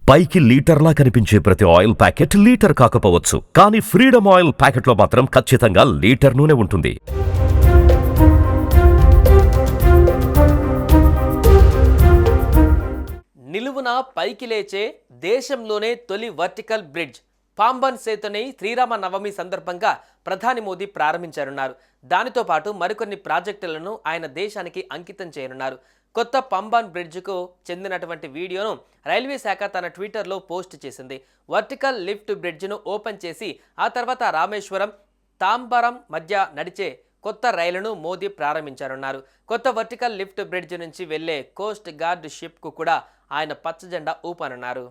పైకి లీటర్లా కనిపించే ప్రతి ఆయిల్ ప్యాకెట్ లీటర్ కాకపోవచ్చు, కానీ ఫ్రీడమ్ ఆయిల్ ప్యాకెట్లో మాత్రం ఖచ్చితంగా లీటర్ నూనె ఉంటుంది. నిలువున పైకి లేచే దేశంలోనే తొలి వర్టికల్ బ్రిడ్జ్ పాంబన్ సేతుని శ్రీరామ నవమి సందర్భంగా ప్రధాని మోదీ ప్రారంభించనున్నారు. దానితో పాటు మరికొన్ని ప్రాజెక్టులను ఆయన దేశానికి అంకితం చేయనున్నారు. కొత్త పంబన్ బ్రిడ్జ్కు చెందినటువంటి వీడియోను రైల్వే శాఖ తన ట్విట్టర్లో పోస్ట్ చేసింది. వర్టికల్ లిఫ్ట్ బ్రిడ్జ్ను ఓపెన్ చేసి ఆ తర్వాత రామేశ్వరం తాంబరం మధ్య నడిచే కొత్త రైలును మోదీ ప్రారంభించారన్నారు. కొత్త వర్టికల్ లిఫ్ట్ బ్రిడ్జ్ నుంచి వెళ్లే కోస్ట్ గార్డ్ షిప్కు కూడా ఆయన పచ్చజెండా ఊపనున్నారు.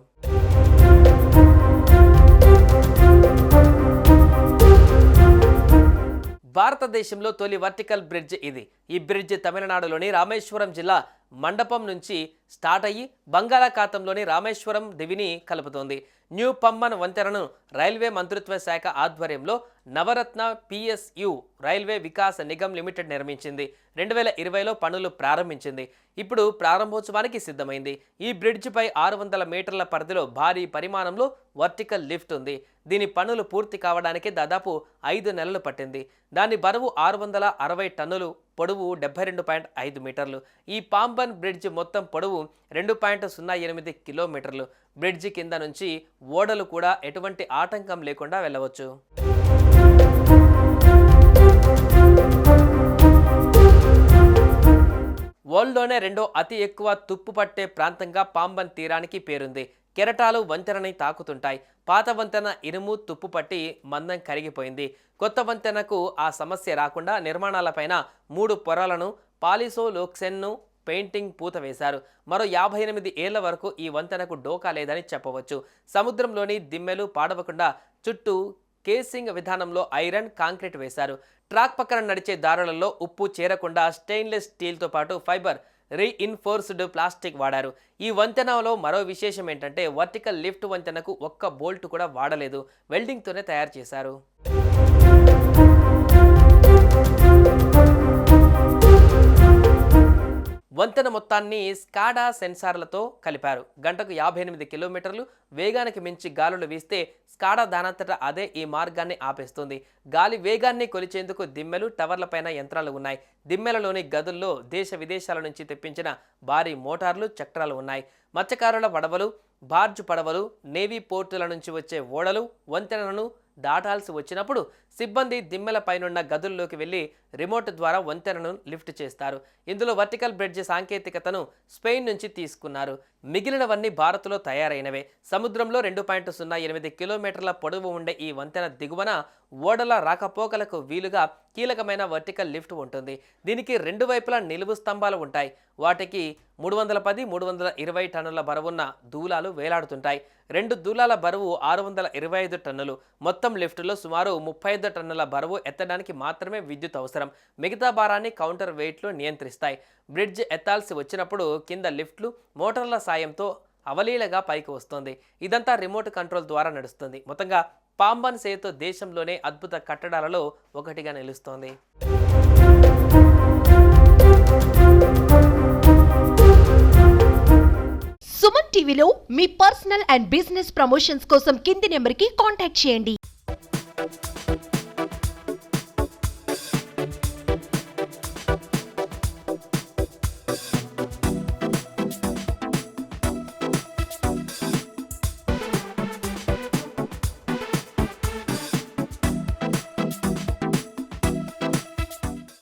భారతదేశంలో తొలి వర్టికల్ బ్రిడ్జ్ ఇది. ఈ బ్రిడ్జ్ తమిళనాడులోని రామేశ్వరం జిల్లా మండపం నుంచి స్టార్ట్ అయ్యి బంగాళాఖాతంలోని రామేశ్వరం దివిని కలుపుతోంది. న్యూ పంబన్ వంతెనను రైల్వే మంత్రిత్వ శాఖ ఆధ్వర్యంలో నవరత్న PSU railway Vikas Nigam limited నిర్మించింది. 2020లో పనులు ప్రారంభించింది. ఇప్పుడు ప్రారంభోత్సవానికి సిద్ధమైంది. ఈ బ్రిడ్జిపై 600 మీటర్ల పరిధిలో భారీ పరిమాణంలో వర్టికల్ లిఫ్ట్ ఉంది. దీని పనులు పూర్తి కావడానికి దాదాపు 5 నెలలు పట్టింది. దాని బరువు 660 టన్నులు, పొడవు 72.5 మీటర్లు. ఈ పాంబన్ బ్రిడ్జ్ మొత్తం పొడవు 2.08 కిలోమీటర్లు. బ్రిడ్జి కింద నుంచి ఓడలు కూడా ఎటువంటి ఆటంకం లేకుండా వెళ్ళవచ్చు. వరల్డ్లోనే రెండో అతి ఎక్కువ తుప్పు పట్టే ప్రాంతంగా పాంబన్ తీరానికి పేరుంది. కెరటాలు వంతెనని తాకుతుంటాయి. పాత వంతెన ఇనుము తుప్పు పట్టి మందం కరిగిపోయింది. కొత్త వంతెనకు ఆ సమస్య రాకుండా నిర్మాణాలపైన 3 పొరలను పాలిసోలోక్సెన్ను పెయింటింగ్ పూత వేశారు. మరో 58 ఏళ్ల వరకు ఈ వంతెనకు డోకా లేదని చెప్పవచ్చు. సముద్రంలోని దిమ్మెలు పాడవకుండా చుట్టూ కేసింగ్ విధానంలో ఐరన్, కాంక్రీట్ వేశారు. ట్రాక్ పక్కన నడిచే దారులలో ఉప్పు చేరకుండా స్టెయిన్లెస్ స్టీల్తో పాటు ఫైబర్ రీఇన్ఫోర్స్డ్ ప్లాస్టిక్ వాడారు. ఈ వంతెనలో మరో విశేషం ఏంటంటే వర్టికల్ లిఫ్ట్ వంతెనకు ఒక్క బోల్ట్ కూడా వాడలేదు. వెల్డింగ్తోనే తయారు చేశారు. వంతెన మొత్తాన్ని స్కాడా సెన్సార్లతో కలిపారు. గంటకు 58 కిలోమీటర్లు వేగానికి మించి గాలులు వీస్తే స్కాడా దానంతటా అదే ఈ మార్గాన్ని ఆపేస్తుంది. గాలి వేగాన్ని కొలిచేందుకు దిమ్మెలు, టవర్లపైన యంత్రాలు ఉన్నాయి. దిమ్మెలలోని గదుల్లో దేశ విదేశాల నుంచి తెప్పించిన భారీ మోటార్లు, చక్రాలు ఉన్నాయి. మత్స్యకారుల పడవలు, బార్జ్ పడవలు, నేవీ పోర్టుల నుంచి వచ్చే ఓడలు వంతెనను దాటాల్సి వచ్చినప్పుడు సిబ్బంది దిమ్మెల పైనున్న గదుల్లోకి వెళ్లి రిమోట్ ద్వారా వంతెనను లిఫ్ట్ చేస్తారు. ఇందులో వర్టికల్ బ్రిడ్జ్ సాంకేతికతను స్పెయిన్ నుంచి తీసుకున్నారు. మిగిలినవన్నీ భారత్లో తయారైనవే. సముద్రంలో 2.08 కిలోమీటర్ల పొడవు ఉండే ఈ వంతెన దిగువన ఓడల రాకపోకలకు వీలుగా కీలకమైన వర్టికల్ లిఫ్ట్ ఉంటుంది. దీనికి 2 వైపులా నిలువు స్తంభాలు ఉంటాయి. వాటికి 310, 320 టన్నుల బరువున్న దూలాలు వేలాడుతుంటాయి. 2 దూలాల బరువు 625 టన్నులు. మొత్తం లిఫ్టులో సుమారు 35 టన్నుల బరువు ఎత్తడానికి మాత్రమే విద్యుత్ అవసరం. మిగతా భారాన్ని కౌంటర్ వెయిట్లు నియంత్రిస్తాయి. బ్రిడ్జ్ ఎత్తాల్సి వచ్చినప్పుడు కింద లిఫ్ట్లు మోటార్ల సాయంతో అవలీలగా పైకి వస్తుంది. ఇదంతా రిమోట్ కంట్రోల్ ద్వారా నడుస్తుంది. మొత్తంగా పాంబన్ సేతు దేశంలోనే అద్భుత కట్టడాలలో ఒకటిగా నిలుస్తోంది. సుమన్ టీవీలో మీ పర్సనల్ అండ్ బిజినెస్ ప్రమోషన్స్ కోసం కింది నెంబర్కి కాంటాక్ట్ చేయండి.